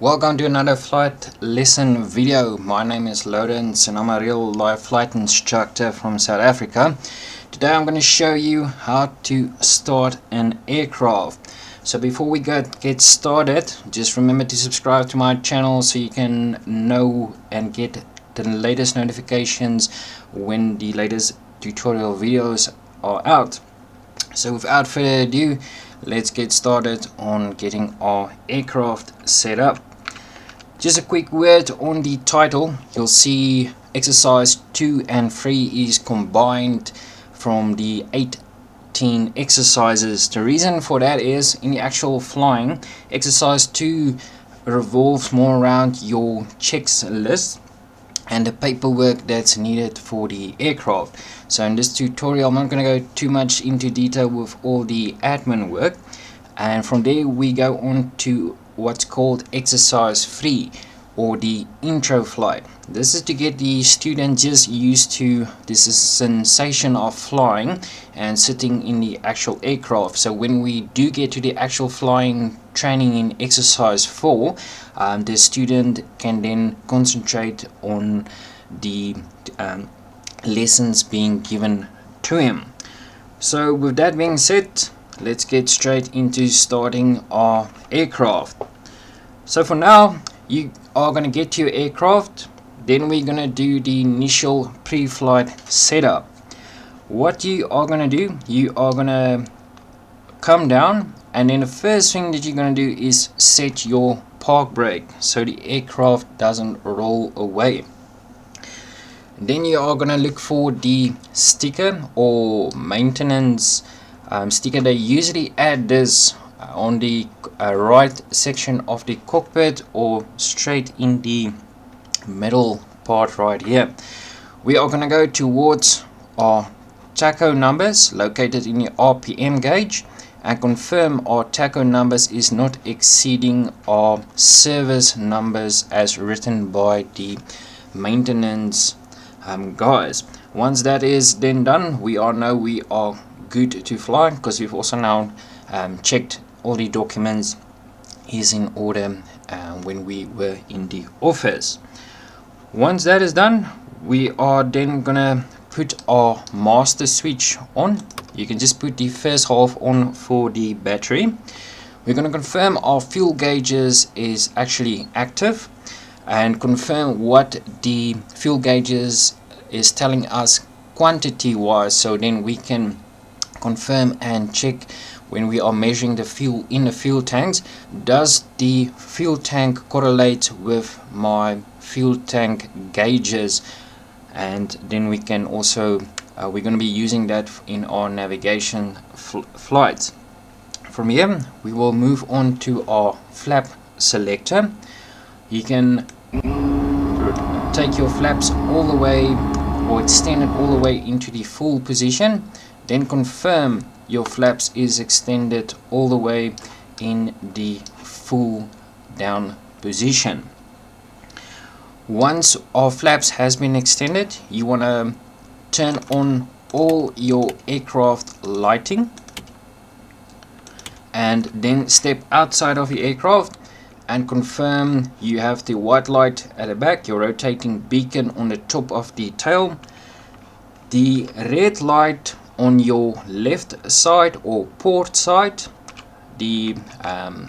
Welcome to another flight lesson video. My name is Lawrence and I'm a real life flight instructor from South Africa. Today I'm going to show you how to start an aircraft. So before we get started, just remember to subscribe to my channel so you can know and get the latest notifications when the latest tutorial videos are out. So without further ado, let's get started on getting our aircraft set up. Just a quick word on the title. You'll see exercise 2 and 3 is combined from the 18 exercises. The reason for that is in the actual flying, exercise 2 revolves more around your checklist and the paperwork that's needed for the aircraft. So in this tutorial I'm not going to go too much into detail with all the admin work, and from there we go on to what's called exercise 3 or the intro flight. This is to get the student just used to this sensation of flying and sitting in the actual aircraft. So when we do get to the actual flying training in exercise 4, the student can then concentrate on the lessons being given to him. So with that being said, let's get straight into starting our aircraft. So for now, you are going to get to your aircraft, then we're going to do the initial pre-flight setup. What you are going to do, you are going to come down, and then the first thing that you're going to do is set your park brake so the aircraft doesn't roll away. Then you are going to look for the sticker or maintenance sticker. They usually add this on the right section of the cockpit or straight in the middle part right here. We are going to go towards our tacho numbers located in the RPM gauge and confirm our tacho numbers is not exceeding our service numbers as written by the maintenance guys. Once that is then done, we are good to fly, because we've also now checked all the documents is in order when we were in the office. Once that is done, we are then gonna put our master switch on. You can just put the first half on for the battery. We're going to confirm our fuel gauges is actually active and confirm what the fuel gauges is telling us quantity wise, so then we can confirm and check when we are measuring the fuel in the fuel tanks, does the fuel tank correlate with my fuel tank gauges, and then we can also we're going to be using that in our navigation flights. From here we will move on to our flap selector. You can take your flaps all the way or extend it all the way into the full position, then confirm your flaps is extended all the way in the full down position. Once our flaps has been extended, you want to turn on all your aircraft lighting and then step outside of the aircraft and confirm you have the white light at the back, your rotating beacon on the top of the tail, the red light on your left side or port side, the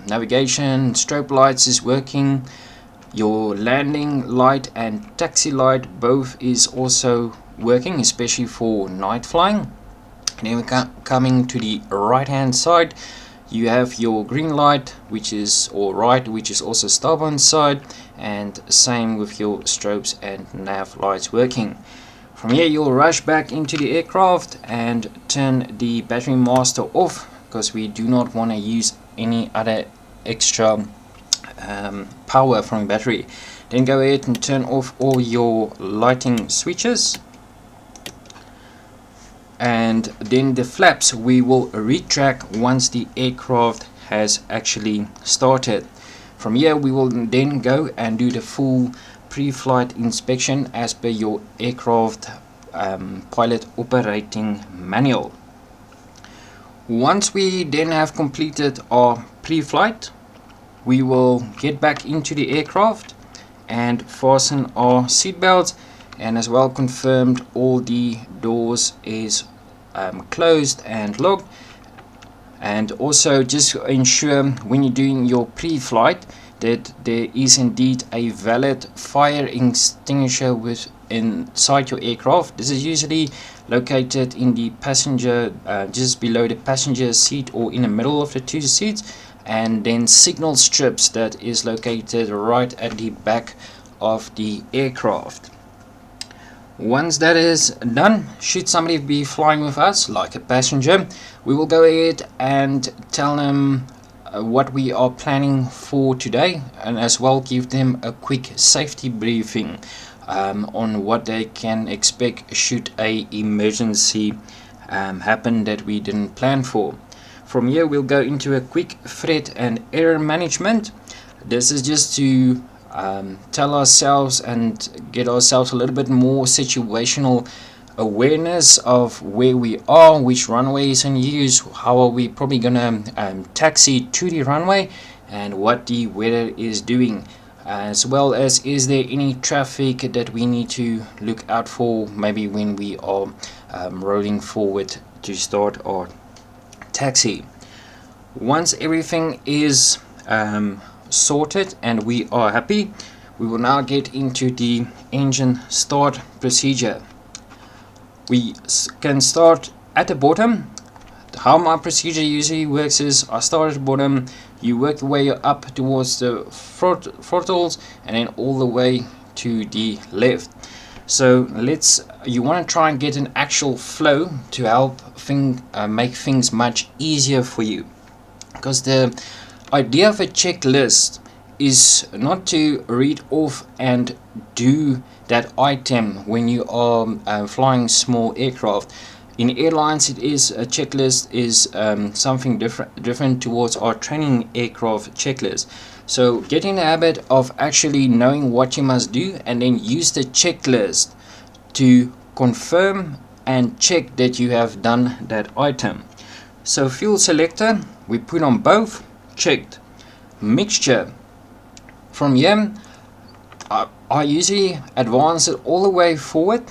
navigation strobe lights is working, your landing light and taxi light both is also working, especially for night flying. And then we're coming to the right hand side. You have your green light, which is right, which is also starboard side, and same with your strobes and nav lights working. From here you'll rush back into the aircraft and turn the battery master off, because we do not want to use any other extra power from the battery. Then go ahead and turn off all your lighting switches, and then the flaps we will retract once the aircraft has actually started. From here we will then go and do the full pre-flight inspection as per your aircraft pilot operating manual. Once we then have completed our pre-flight, we will get back into the aircraft and fasten our seatbelts, and as well confirmed all the doors is closed and locked. And also just ensure when you're doing your pre-flight that there is indeed a valid fire extinguisher inside your aircraft. This is usually located in the passenger, just below the passenger seat or in the middle of the two seats, and then signal strips that is located right at the back of the aircraft. Once that is done, should somebody be flying with us, like a passenger, we will go ahead and tell them what we are planning for today, and as well give them a quick safety briefing on what they can expect should a emergency happen that we didn't plan for. From here we'll go into a quick threat and error management. This is just to tell ourselves and get ourselves a little bit more situational awareness of where we are, which runway is in use, how are we probably gonna taxi to the runway, and what the weather is doing, as well as is there any traffic that we need to look out for, maybe when we are rolling forward to start our taxi. Once everything is sorted and we are happy, we will now get into the engine start procedure. We can start at the bottom. How my procedure usually works is I start at the bottom, you work the way up towards the throttles, and then all the way to the left. So you want to try and get an actual flow to help make things much easier for you, because the idea of a checklist is not to read off and do that item when you are flying small aircraft. In airlines, a checklist is something different towards our training aircraft checklist. So get in the habit of actually knowing what you must do, and then use the checklist to confirm and check that you have done that item. So fuel selector, we put on both, checked. Mixture, from here I usually advance it all the way forward,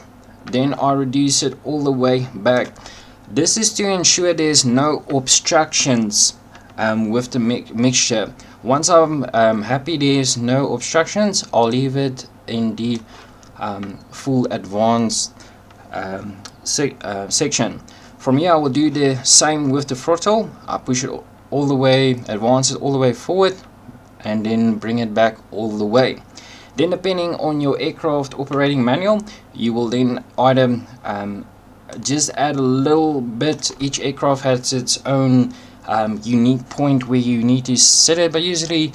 then I reduce it all the way back. This is to ensure there's no obstructions with the mixture. Once I'm happy there's no obstructions, I'll leave it in the full advanced section. From here I will do the same with the throttle. I push it all the way, advance it all the way forward, and then bring it back all the way. Then depending on your aircraft operating manual, you will then either just add a little bit. Each aircraft has its own unique point where you need to set it, but usually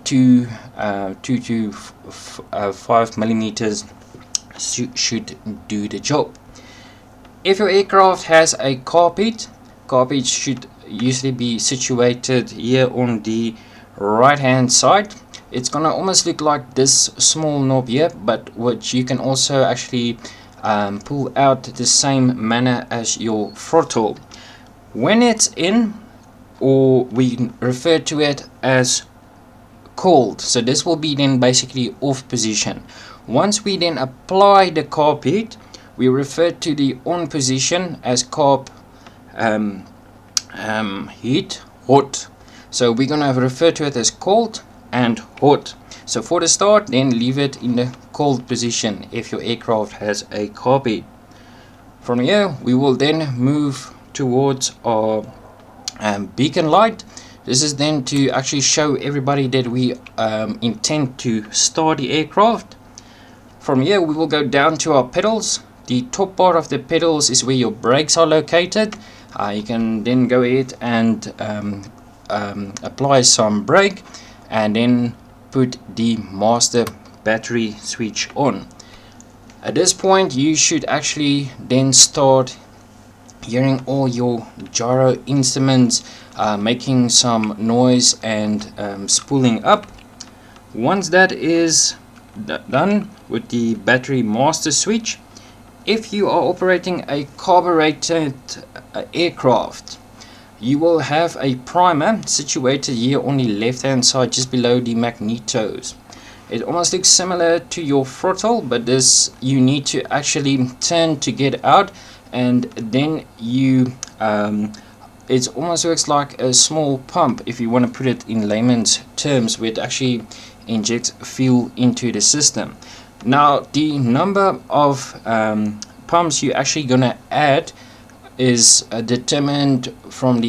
2 to 5 millimeters should do the job. If your aircraft has a carpet should usually be situated here on the right hand side. It's gonna almost look like this small knob here, but which you can also actually pull out the same manner as your throttle. When it's in, or we refer to it as cold, so this will be then basically off position. Once we then apply the carpet, we refer to the on position as carb heat hot. So we're gonna refer to it as cold and hot. So for the start, then leave it in the cold position if your aircraft has a carpet. From here we will then move towards our beacon light. This is then to actually show everybody that we intend to start the aircraft. From here we will go down to our pedals. The top part of the pedals is where your brakes are located. You can then go ahead and apply some brake, and then put the master battery switch on. At this point you should actually then start hearing all your gyro instruments making some noise and spooling up. Once that is done with the battery master switch, if you are operating a carbureted aircraft, you will have a primer situated here on the left hand side just below the magnetos. It almost looks similar to your throttle, but this you need to actually turn to get out, and then you it almost works like a small pump, if you want to put it in layman's terms, where it actually injects fuel into the system. Now the number of pumps you're actually gonna add is determined from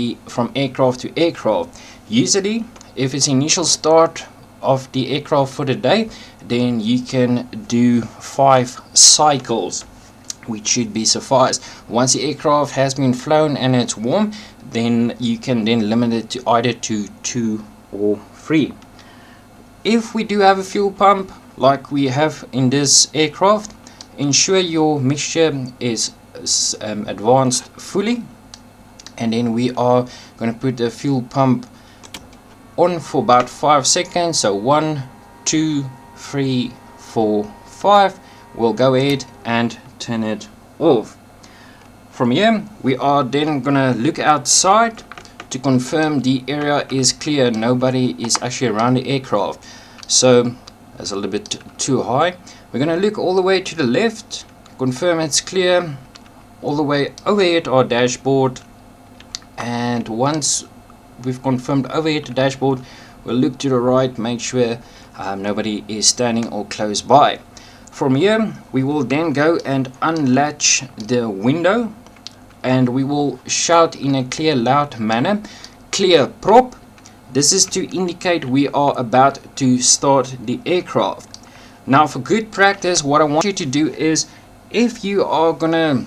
aircraft to aircraft. Usually, if it's initial start of the aircraft for the day, then you can do 5 cycles, which should be suffice. Once the aircraft has been flown and it's warm, then you can then limit it to either to 2 or 3. If we do have a fuel pump like we have in this aircraft, ensure your mixture is advanced fully, and then we are going to put the fuel pump on for about 5 seconds. So 1, 2, 3, 4, 5. We'll go ahead and turn it off. From here we are then gonna look outside to confirm the area is clear, nobody is actually around the aircraft. So that's a little bit too high. We're gonna look all the way to the left, confirm it's clear, all the way overhead our dashboard, and once we've confirmed overhead the dashboard, we'll look to the right, make sure nobody is standing or close by. From here we will then go and unlatch the window, and we will shout in a clear, loud manner, "Clear prop." This is to indicate we are about to start the aircraft. Now for good practice, what I want you to do is, if you are gonna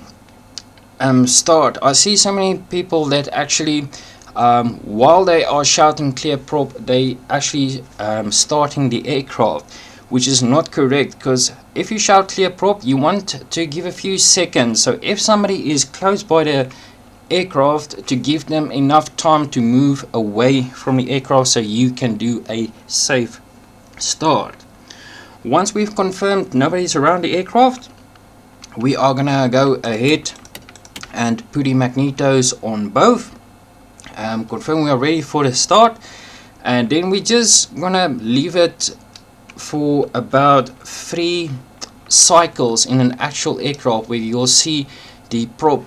start, I see so many people that actually while they are shouting "clear prop," they actually starting the aircraft, which is not correct, because if you shout "clear prop," you want to give a few seconds, so if somebody is close by the aircraft, to give them enough time to move away from the aircraft so you can do a safe start. Once we've confirmed nobody's around the aircraft, we are gonna go ahead and put the magnetos on both, confirm we are ready for the start, and then we just gonna leave it for about 3 cycles in an actual aircraft, where you'll see the prop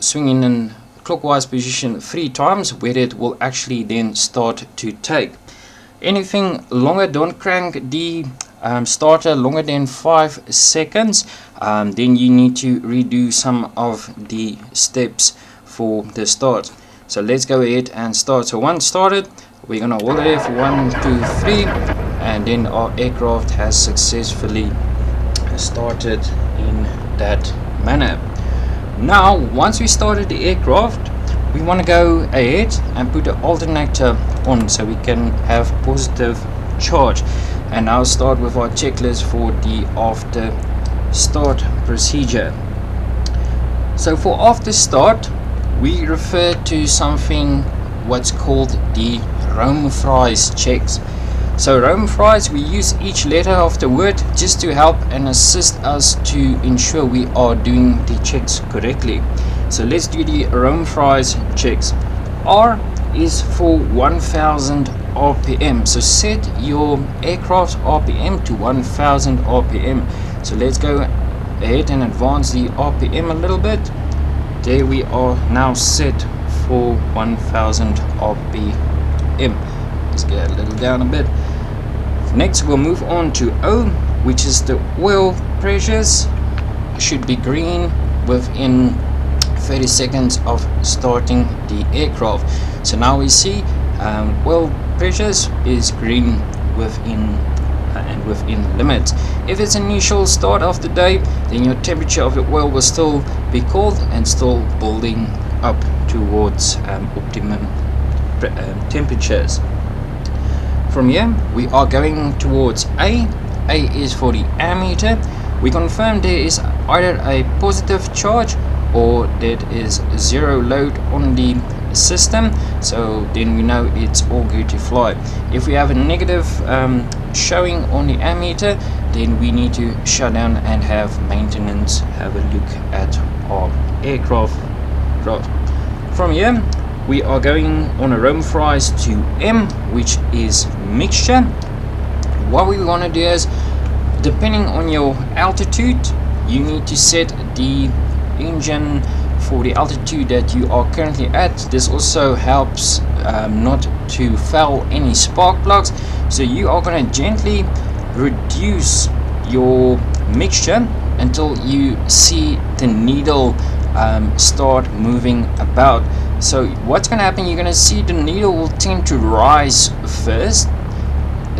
swing in a clockwise position 3 times, where it will actually then start to take. Anything longer, don't crank the starter longer than 5 seconds, then you need to redo some of the steps for the start. So let's go ahead and start. So once started, we're gonna hold it there for 1, 2, 3, and then our aircraft has successfully started in that manner. Now once we started the aircraft, we want to go ahead and put the alternator on so we can have positive charge, and now start with our checklist for the after start procedure. So for after start, we refer to something what's called the Rome fries checks. So Rome fries, we use each letter of the word just to help and assist us to ensure we are doing the checks correctly. So let's do the Rome fries checks. R is for 1000 RPM. So set your aircraft's RPM to 1000 RPM. So let's go ahead and advance the RPM a little bit. There we are now set for 1000 RPM. Let's get a little down a bit. Next we'll move on to O, which is the oil pressures. Should be green within 30 seconds of starting the aircraft. So now we see oil pressures is green within limits. If it's initial start of the day, then your temperature of the oil will still be cold and still building up towards optimum temperatures. From here we are going towards A. A is for the ammeter. We confirm there is either a positive charge or there is zero load on the system, so then we know it's all good to fly. If we have a negative showing on the ammeter, then we need to shut down and have maintenance have a look at our aircraft. From here we are going on a Rome fries to M, which is mixture. What we want to do is, depending on your altitude, you need to set the engine for the altitude that you are currently at. This also helps not to foul any spark plugs. So you are going to gently reduce your mixture until you see the needle start moving about. So what's going to happen, you're going to see the needle will tend to rise first.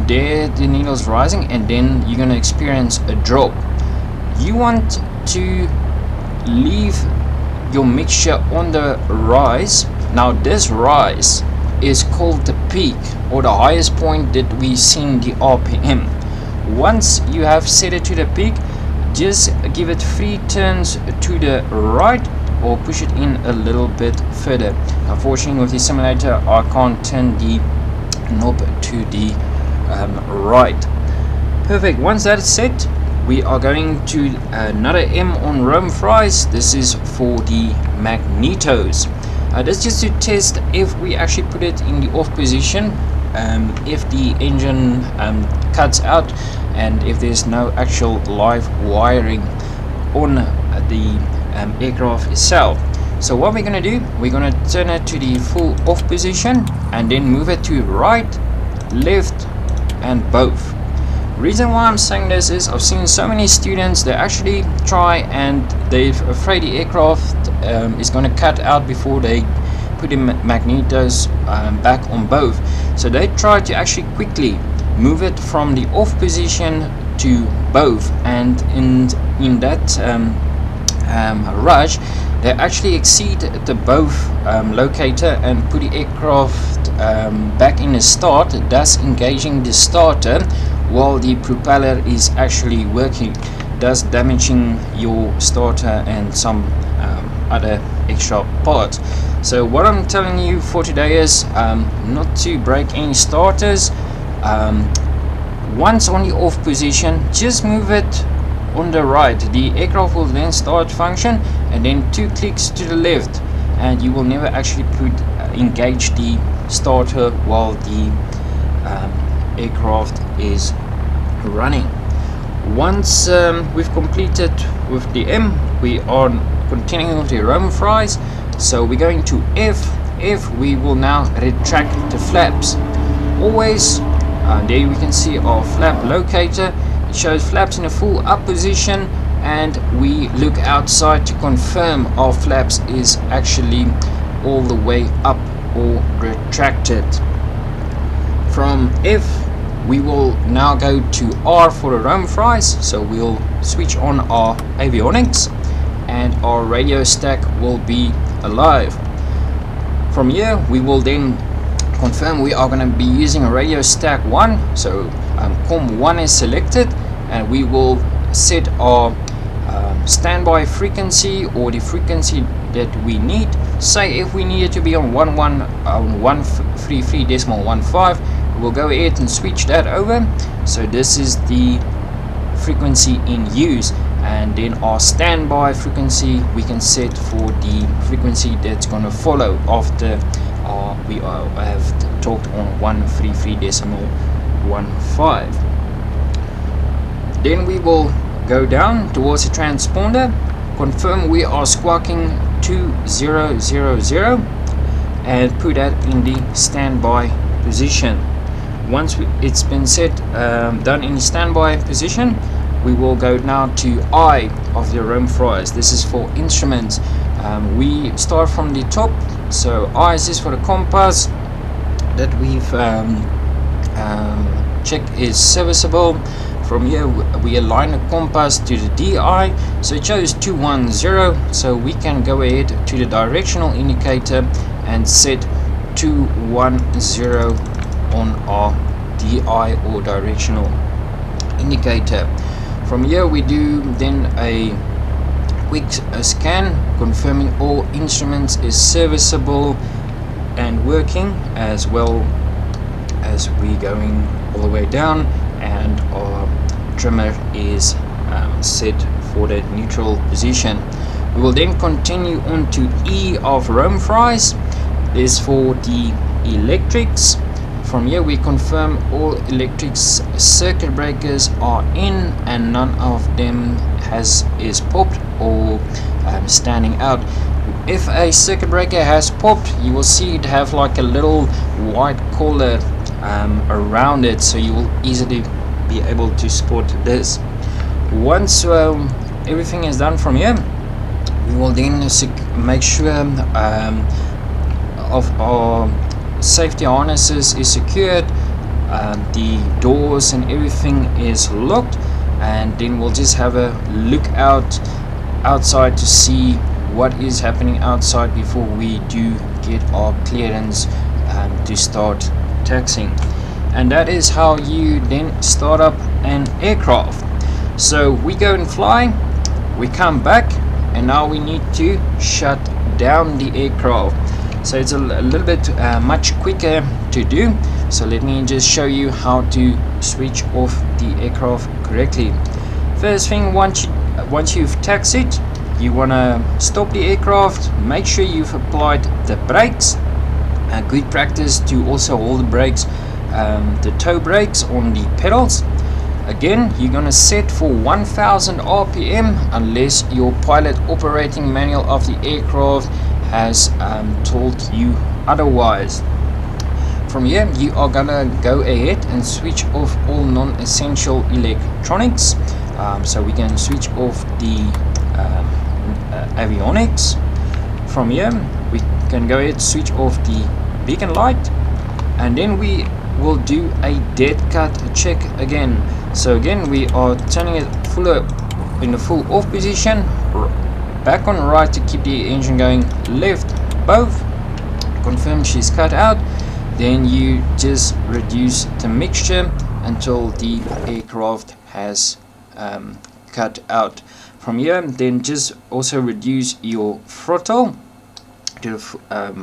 There the needle's rising, and then you're going to experience a drop. You want to leave your mixture on the rise. Now this rise is called the peak, or the highest point that we see in the RPM. Once you have set it to the peak, just give it 3 turns to the right, or push it in a little bit further. Unfortunately, with the simulator, I can't turn the knob to the right. Perfect. Once that is set, we are going to another M on Rome fries. This is for the magnetos. That's just to test if we actually put it in the off position, if the engine cuts out, and if there's no actual live wiring on the aircraft itself. So what we're going to do, we're going to turn it to the full off position and then move it to right, left and both. Reason why I'm saying this is I've seen so many students, they actually try and they're afraid the aircraft is going to cut out before they put the magnetos back on both. So they try to actually quickly move it from the off position to both, and in that rush they actually exceed the both locator and put the aircraft back in the start, thus engaging the starter while the propeller is actually working, thus damaging your starter and some other extra parts. So what I'm telling you for today is not to break any starters. Once on the off position, just move it on the right. The aircraft will then start function, and then 2 clicks to the left, and you will never actually engage the starter while the aircraft is running. Once we've completed with the M, we are continuing with the Rome fries. So we're going to F. We will now retract the flaps. Always there we can see our flap locator. It shows flaps in a full up position, and we look outside to confirm our flaps is actually all the way up or retracted. From F we will now go to R for the Rome fries. So we'll switch on our avionics and our radio stack will be alive. From here we will then confirm we are going to be using a radio stack 1. So COM 1 is selected, and we will set our standby frequency, or the frequency that we need. Say if we need it to be on 133.15, we'll go ahead and switch that over. So this is the frequency in use, and then our standby frequency we can set for the frequency that's going to follow after we have talked on 133.15. Then we will go down towards the transponder, confirm we are squawking 2000, and put that in the standby position. Once it's been set done in the standby position, we will go now to I of the Rome fries. This is for instruments. We start from the top. So I is for the compass that we've checked is serviceable. From here we align the compass to the DI, so it shows 210, so we can go ahead to the directional indicator and set 210 on our DI or directional indicator. From here we do then a quick scan, confirming all instruments is serviceable and working, as well as we going all the way down, and our trimmer is set for the neutral position. We will then continue on to E of Rome fries. is for the electrics. From here we confirm all electrics circuit breakers are in and none of them is popped or standing out. If a circuit breaker has popped, you will see it have like a little white collar around it, so you will easily be able to spot this. Once everything is done from here, we will then make sure of our safety harnesses is secured, the doors and everything is locked, and then we'll just have a look outside to see what is happening outside before we do get our clearance to start taxiing. And that is how you then start up an aircraft. So we go and fly, we come back, and now we need to shut down the aircraft. So it's a little bit much quicker to do. So let me just show you how to switch off the aircraft correctly. First thing, once you've taxied, you want to stop the aircraft. Make sure you've applied the brakes. Good practice to also hold the brakes, the toe brakes on the pedals. Again, you're going to set for 1000 RPM unless your pilot operating manual of the aircraft has told you otherwise. From here, you are going to go ahead and switch off all non-essential electronics. So we can switch off the avionics. From here, we can go ahead and switch off the beacon light, and then we will do a dead cut check again. So again, we are turning it in the full off position, back on right to keep the engine going, left both, confirm she's cut out. Then you just reduce the mixture until the aircraft has cut out. From here, then just also reduce your throttle to the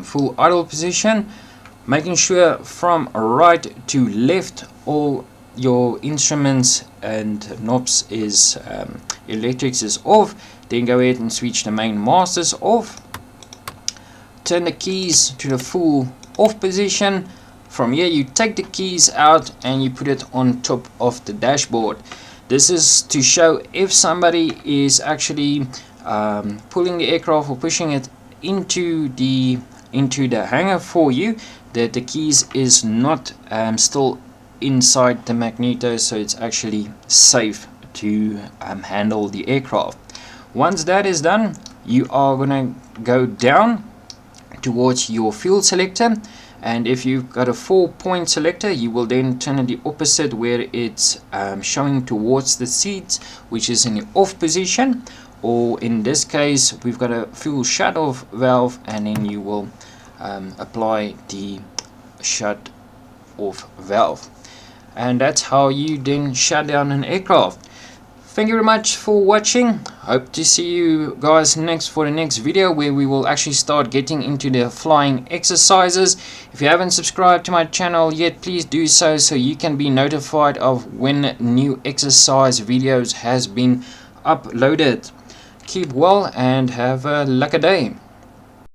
full idle position, making sure from right to left all your instruments and knobs is electrics is off. Then go ahead and switch the main masters off, turn the keys to the full off position. From here you take the keys out and you put it on top of the dashboard. This is to show if somebody is actually pulling the aircraft or pushing it into the hangar for you, that the keys is not still inside the magneto, so it's actually safe to handle the aircraft. Once that is done, you are gonna go down towards your fuel selector, and if you've got a 4-point selector, you will then turn it the opposite where it's showing towards the seats, which is in the off position, or in this case we've got a fuel shut off valve, and then you will apply the shut off valve. And that's how you then shut down an aircraft. Thank you very much for watching. Hope to see you guys for the next video, where we will actually start getting into the flying exercises. If you haven't subscribed to my channel yet, please do so you can be notified of when new exercise videos has been uploaded. Keep well and have a lucky day.